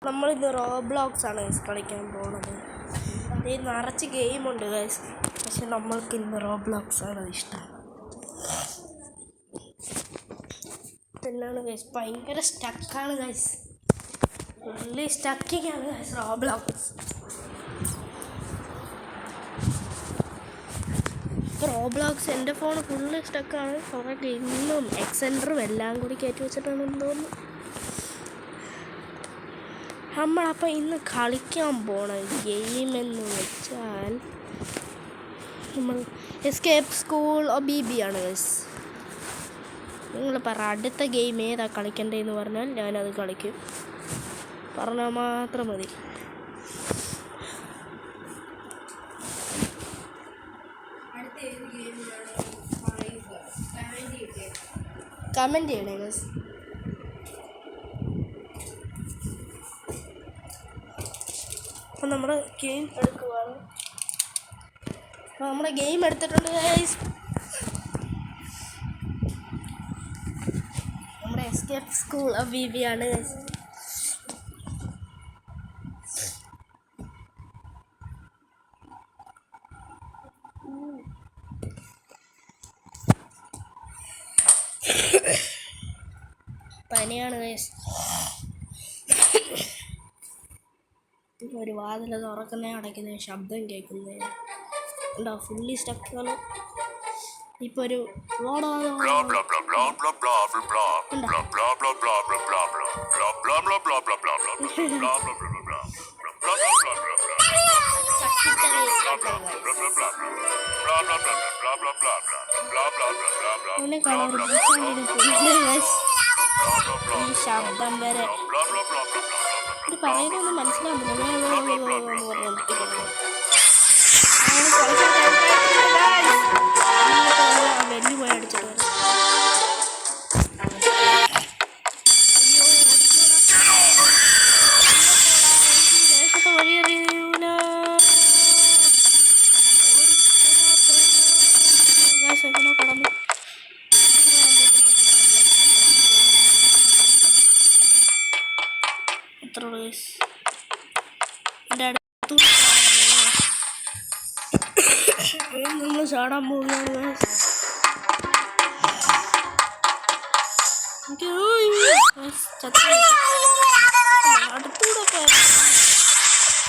നമ്മളിന്ന് റോബ്ലോക്സ് ആണ് കളിക്കാൻ പോകുന്നത്. ഇതിൽ നിറച്ച് ഗെയിമുണ്ട് ഗൈസ്, പക്ഷെ നമ്മൾക്ക് ഇന്ന് റോബ്ലോക്സ് ആണ് ഇഷ്ടം. പിന്നാണ് ഗൈസ്, ഭയങ്കര സ്റ്റക്കാണ് ഗൈസ്, ഫുള്ളി സ്റ്റക്കിങ് ആണ് ഗൈസ് റോബ്ലോക്സ്. റോബ്ലോക്സ് എൻ്റെ ഫോൺ ഫുള്ളി സ്റ്റക്കാണ്. കുറേ ഗെയിമും എക്സെൻറ്ററും എല്ലാം കൂടി കയറ്റി വെച്ചിട്ടാണെന്ന് തോന്നുന്നു. നമ്മളപ്പോൾ ഇന്ന് കളിക്കാൻ പോണ ഗെയിം എന്ന് വെച്ചാൽ നമ്മൾ എസ്കേപ്പ് സ്കൂൾ BB ആണ് ഗൈസ്. നിങ്ങൾ പറ അടുത്ത ഗെയിം ഏതാ കളിക്കണ്ടേന്ന് പറഞ്ഞാൽ ഞാനത് കളിക്കും, പറഞ്ഞാൽ മാത്രം മതി. കമൻറ്റ് ചെയ്യണേ ഗൈസ്. അപ്പോൾ നമ്മുടെ ഗെയിം എടുക്കുവാണ്. അപ്പോൾ നമ്മുടെ ഗെയിം എടുത്തിട്ടുണ്ട് ഗൈസ്. നമ്മുടെ എസ്കേപ്പ് സ്കൂൾ BB ആണ് ഗൈസ്. പനിയാണ് ഗൈസ്. ഒരു വാതിൽ തുറക്കുന്നേ അടയ്ക്കുന്ന ശബ്ദം കേൾക്കുന്നേ ഉണ്ടോ, ഫുള്ളി സ്റ്റക്കാണ്. ഇപ്പോൾ ഒരു ഈ ശബ്ദം വരെ ഇത് പറയുന്നൊന്നും മനസ്സിലാവുന്നില്ല. വെല്ലു പോയി അടിച്ചിട്ട് വരാം. ദേശത്തെ വഴിയറിയൂല. കടന്നു എത്ര എൻ്റെ അടുത്ത് നമ്മൾ ചാടാൻ പോവുകയാണ്.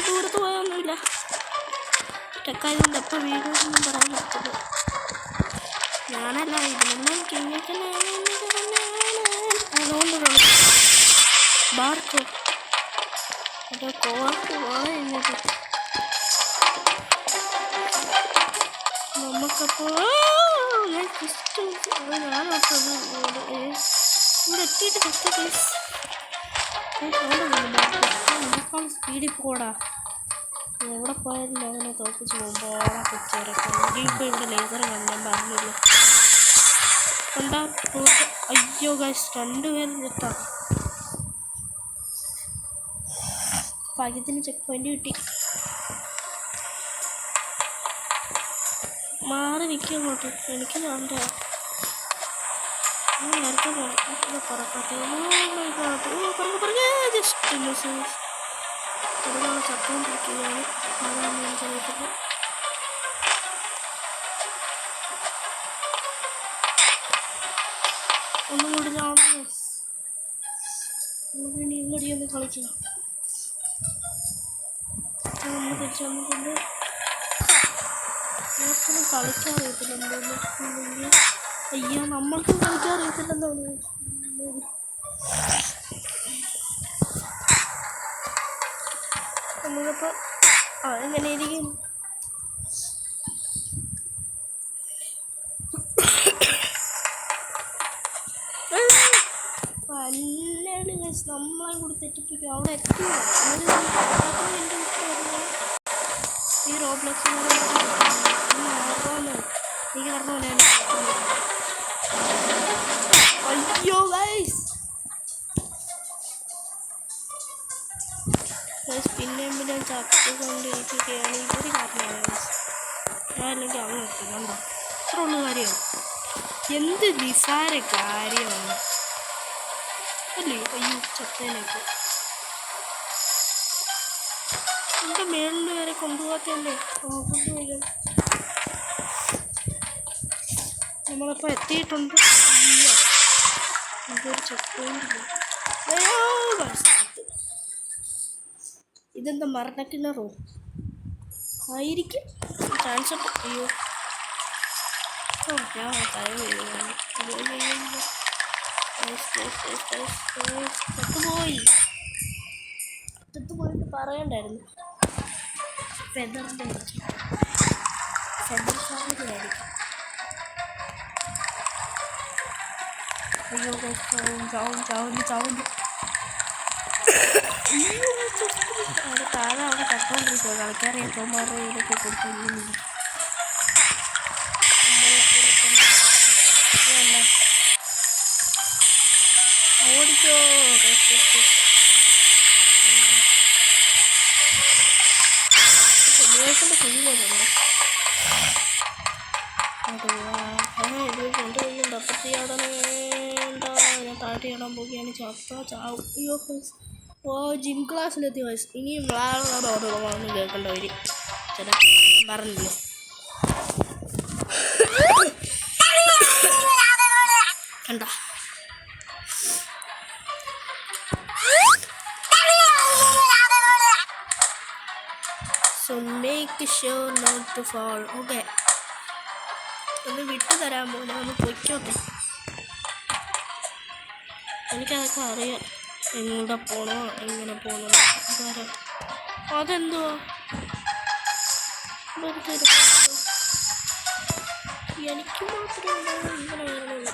ദൂരത്ത് പോയൊന്നുമില്ല, ടെക്കായതുകൊണ്ട് എപ്പോൾ വീടൊന്നും പറയാൻ പറ്റില്ല. ഞാനല്ല ഇതിലെല്ലാം അതുകൊണ്ട് ബാർക്കോ എൻ്റെ കോർട്ട് വാങ്ങിയത് നമുക്കപ്പോൾ ഞാനോട്ടത് ഇവിടെ എത്തിയിട്ട് കത്തി സ്പീഡിൽ പോടാ. എവിടെ പോയാലും അങ്ങനെ തോപ്പിച്ച് പോകുമ്പോൾ കൊച്ചേരൊക്കെ ഇപ്പോൾ ഇവിടെ ലേസർ കണ്ടാൻ പറഞ്ഞില്ല കണ്ടാ. അയ്യോ ഗൈസ്, 2 പേരും എത്താം. ഭാഗ്യത്തിന് ചെക്ക് പോയിന്റ് കിട്ടി. മാറി നിൽക്കും അങ്ങോട്ട്, എനിക്ക് വേണ്ട. നേരത്തെ ജസ്റ്റ് ഒരുപാട് ചത്തുകൊണ്ടിരിക്കുകയാണ്. അതാണ് എനിക്കറിയത്തില്ല. ഒന്നും കൂടി ഞാൻ ഇനി ഇങ്ങോട്ട് ഒന്ന് കളിക്കാം. നമ്മൾ തിരിച്ചു വന്നിട്ടുണ്ട്. നേരത്തെ കളിക്കാൻ അറിയത്തില്ല എന്തോന്ന്. അയ്യോ, നമ്മൾക്ക് കളിക്കാൻ അറിയത്തില്ലെന്താണ്. നമ്മളിപ്പോൾ എങ്ങനെ ഇരിക്കും. അല്ലാണ് ഗൈസ്, നമ്മളെ കൂടി തെറ്റിപ്പിക്കും. അവിടെ എത്തി ഈ റോബ്ലോക്സ് ഈ കാരണം അയ്യോ ഗൈസ് പിന്നെ ചത്തുകൊണ്ടിരിക്കുകയാണ്. ഇവര് കാരണമാണ് ഗൈസ്. ഞാൻ അല്ലെങ്കിൽ അവൻ എത്തിക്കണ്ടോ. അത്ര ഉള്ള കാര്യമാണ്. എന്ത് നിസാര കാര്യമാണ് അല്ലേ. അയ്യോ ചത്തേനൊക്കെ എൻ്റെ മേളിൽ വരെ കൊണ്ടുപോകാത്തല്ലേ. കൊണ്ടുപോയി നമ്മളിപ്പോൾ എത്തിയിട്ടുണ്ട്. ഇതൊരു ചെക്ക് പോയിന്റ്. ഇതെന്താ മരണക്കിണറോ ആയിരിക്കും ചാൻസ് ഉണ്ട്. അയ്യോ ഞാൻ ചത്തുപോയിട്ട് പറയണ്ടായിരുന്നു. ഫെദറിൻ്റെ ഫെദർ സാറിൻ്റെ ആയിരിക്കും. അയ്യോ ചാവുന്നു. അവിടെ താഴെ അവിടെ കട്ടോണ്ടിരിക്കുക. കളിക്കാറിയ തോമാരുടെ ഇതൊക്കെ കൊടുത്തില്ല. ഓടിക്കോ. ദിവസത്തിൻ്റെ കുഞ്ഞുണ്ട്. ഇത് കൊണ്ടുപോകുന്നുണ്ട്. അപ്പത്തി അവിടെ ഞാൻ താഴ്ത്തി ഇടാൻ പോവുകയാണ്. ചാവും. അയ്യോ ഓ ജിം ക്ലാസ്സിലെത്തി വയസ്സ്. ഇനിയും വളർന്നു കേൾക്കേണ്ട വരും. ചില പറഞ്ഞില്ലേ കണ്ട. So make sure not to fall. Okay. ഒന്ന് വിട്ടു തരാൻ പോലെ ഒന്ന് പൊയ്ക്കോട്ടെ. എനിക്കതൊക്കെ അറിയാം. എങ്ങോട്ടാ പോണോ എങ്ങനെ പോണോ അതെന്തുവാ എനിക്ക് മാത്രമേ ഇങ്ങനെ വരണത്.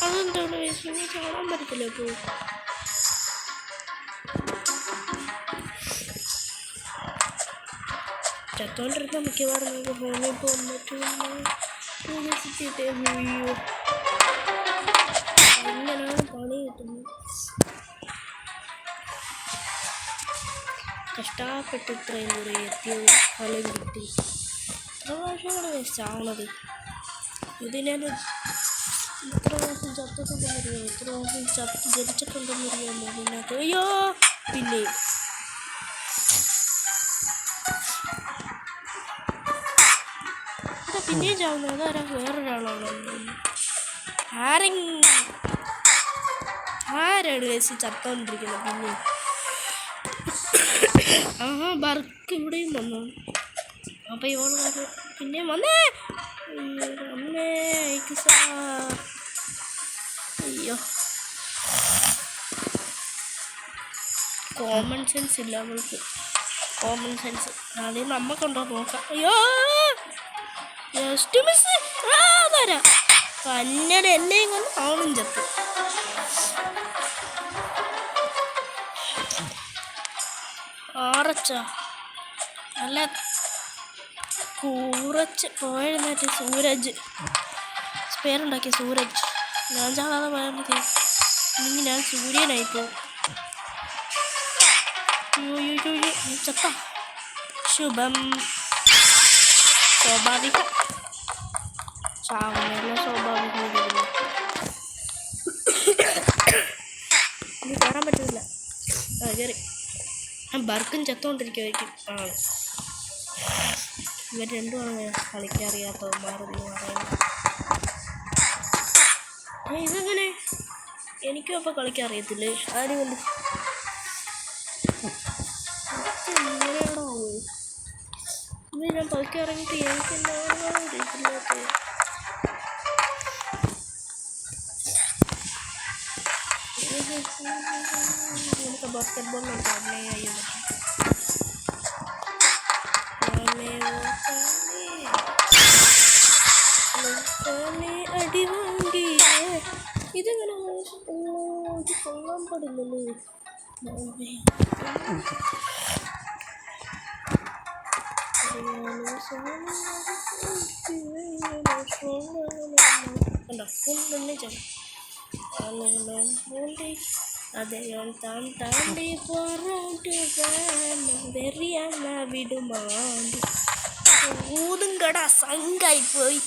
അതെന്താണ് ചാടാൻ പറ്റത്തില്ല. ഇപ്പോൾ ചത്തോണ്ടിരുന്ന മിക്കവാറും നമുക്ക് ഫോണിൽ പോകാൻ പറ്റും. എങ്ങനെയാണ് പണി കിട്ടുന്നത്? കഷ്ടപ്പെട്ട് ഇത്രയും ദൂരെ എത്തിയത് ഫലം കിട്ടി. എത്ര പ്രാവശ്യമാണ് വേസ്റ്റാവണത്. ഇത് ഞാൻ ഇത്ര പ്രാവശ്യം ചത്തിട്ടുണ്ടെന്നറിയാമോ? ഇത്ര പ്രാവശ്യം ജനിച്ചിട്ടുണ്ടെന്നറിയാമോ? ഇതിനകത്ത് അയ്യോ പിന്നെ പിന്നെയും ചാവുന്നത്. അതാരാ? വേറൊരാളാണോ? ആരാണ് വേസ്റ്റ് ചത്തോണ്ടിരിക്കുന്നത്? പിന്നെ ബർക്ക് ഇവിടെയും വന്നു. അപ്പം ഇവള് പിന്നെയും വന്നേ. അമ്മേ അയ്യോ കോമൺ സെൻസ് ഇല്ല അവൾക്ക്. കോമൺ സെൻസ് ആദ്യം നമുക്കുണ്ടോ നോക്കാം. അയ്യോ ജസ്റ്റ് മിസ്. തരാം കന്നഡ എന്നെയും കൊണ്ട് അവളും ചത്തു. ആറച്ച നല്ല കുറച്ച് പോയിരുന്നിട്ട് സൂരജ് പേരുണ്ടാക്കിയ സൂരജ്. ഞാൻ ചാടാതെ പോയാൽ മതി. ഇല്ലെങ്കിൽ ഞാൻ സൂര്യനായിപ്പോ. ചത്ത ശുഭം. സ്വാഭാവികം ചാവുന്നല്ല സ്വാഭാവികം. ഇനി കയറാൻ പറ്റില്ല. കയറി ബർക്കും ചത്തോണ്ടിരിക്കുമായിരിക്കും ആള്. ഇവർ രണ്ടുമാണ് കളിക്കറിയാത്തവന്മാരെന്ന് പറയുന്നത്. ഇതെങ്ങനെ എനിക്കും അപ്പം കളിക്കാൻ അറിയത്തില്ലേ? ആരും കൊണ്ട് ഇങ്ങനെയാണോ ഇത്? ഞാൻ കളിക്കാൻ ഇറങ്ങിയിട്ട് എനിക്ക് എന്താണോ അറിയത്തില്ലാത്ത. നമുക്ക് ബാസ്കറ്റ് ബോളിലുണ്ട്. അമ്മയായി അടി വാങ്ങി. ഇതെങ്ങനെ ഇത് കൊള്ളാൻ പാടില്ലല്ലേ? അദ്ദേഹം താൻ താണ്ടി പോറാട്ട് വെറിയാന വിടുമാണ്ടി. ഊതും കട സംഘായി പോയി.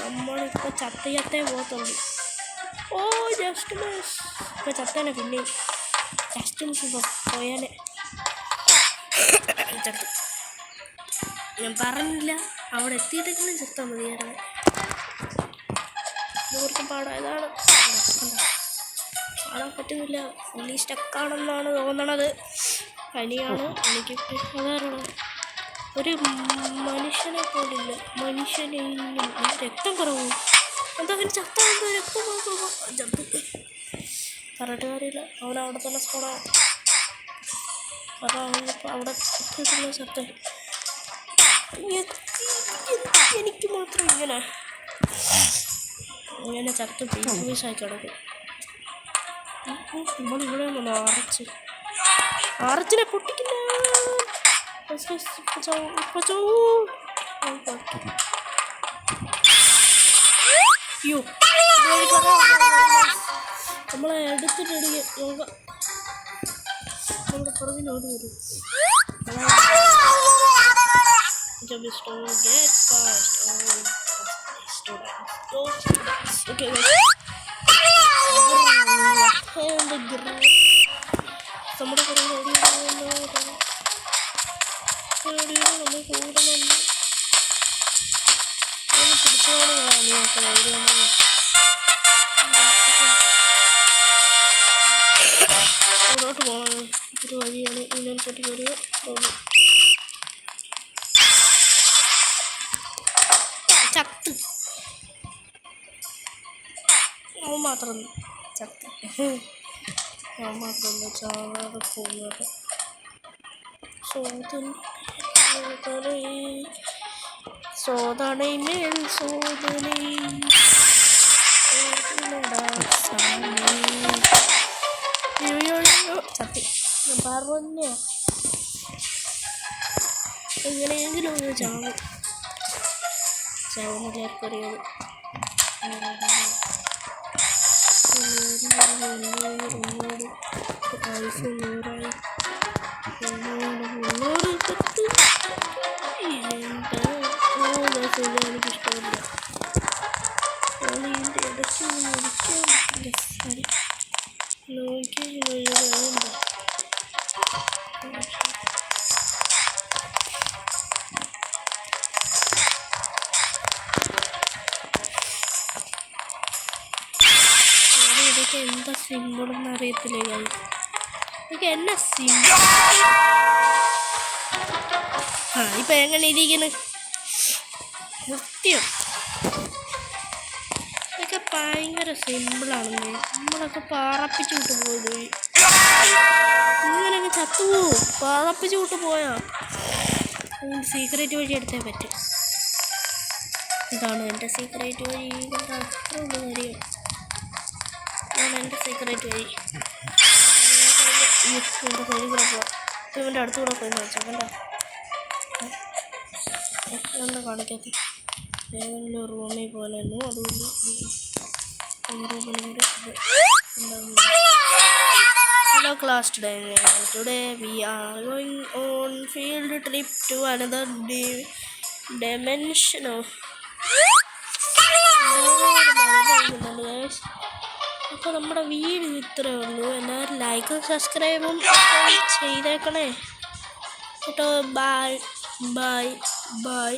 നമ്മളിപ്പോൾ ചത്തേ പോകത്തുള്ളൂ. ഓ ജസ്റ്റ് മിസ്. ഇപ്പോൾ ചത്തേനെ പിന്നെ ജസ്റ്റ് മിസ് ഇപ്പോൾ പോയാലേ ചത്തു. ഞാൻ പറഞ്ഞില്ല അവിടെ എത്തിയിട്ടെങ്കിലും ചത്താൽ മതിയായിരുന്നു. കുറച്ച് പാടായതാണ്. പാടാൻ പറ്റുന്നില്ല. ഫുള്ളി സ്റ്റക്കാണെന്നാണ് തോന്നണത്. പനിയാണ് എനിക്ക്. അതാണ് ഒരു മനുഷ്യനെ പോലില്ല. മനുഷ്യനെ രക്തം കുറവും. എന്താ പിന്നെ ചത്ത എന്തോ രക്തം ചത്തു. പറഞ്ഞിട്ട് കാര്യമില്ല. അവിടെ തന്നെ സ്പോണാണ്. കാരണം അവനിപ്പോൾ അവിടെ ചത്ത. എനിക്ക് മാത്രം ഇങ്ങനെ ചത്ത് പീസായി കിടക്കും. ഇവിടെ ഒന്ന് ആറച്ചിനെ പൊട്ടിക്കില്ല. നമ്മളെ എടുത്തിട്ടടിക്കുക നോക്കാം. നമ്മുടെ പുറകിലോട്ട് വരും. നമ്മുടെ പുറകിലോടി നമ്മൾ കൂടുന്നുണ്ട്. പിടിച്ചോളോട്ട് പോകണം. ഒരു വഴിയാണ് ഇതിനെപ്പറ്റി ഒരു ചത്ത്. അവൻ മാത്രം ചത്ത്. അവൻ മാത്രമല്ല ചാവാതെ പോകുന്നത്. സോദனை മേൽ സോദனை ചത്തി. ഞാൻ പറഞ്ഞ എങ്ങനെയെങ്കിലും ഒന്ന് ചാവും. എല്ലാവർക്കും അറിയാം. എനിക്കിഷ്ടമില്ല. ഇടയ്ക്ക് ഇതൊക്കെ എന്താ സിമ്പിളെന്ന് അറിയത്തില്ലേ? ഇതൊക്കെ എന്നാ സിമ്പിൾ. ഇപ്പം എങ്ങനെ ഇരിക്കുന്നു? കൃത്യം. ഇതൊക്കെ ഭയങ്കര സിമ്പിളാണെന്നേ. നമ്മളൊക്കെ പാറപ്പിച്ച് വിട്ട് പോയത് വഴി ഇങ്ങനെയൊക്കെ ചത്തുപോകും. പാറപ്പിച്ച് വിട്ട് പോയാ സീക്രറ്റ് വഴി എടുത്തേ പറ്റും. ഇതാണ് എൻ്റെ സീക്രറ്റ് വഴി. അത്ര ഉള്ളു കാര്യം. ഇതാണ് എൻ്റെ സീക്രറ്റ് വഴി. എൻ്റെ സൈഡിൽ കൂടെ പോവാം. ഇവൻ്റെ അടുത്തുകൂടെ പോയി വെച്ചോ. കണ്ടോ എന്താ കാണിക്കാത്ത ഏതെങ്കിലും ഒരു റൂമിൽ പോലെയായിരുന്നു. അതുകൊണ്ട് Hello class, today we are going on field trip to another dimension. അപ്പോൾ നമ്മുടെ വീഡിയോ ഇത്രയേ ഉള്ളൂ. എല്ലാവരും ലൈക്കും സബ്സ്ക്രൈബും ചെയ്തേക്കണേ കേട്ടോ. Bye bye bye.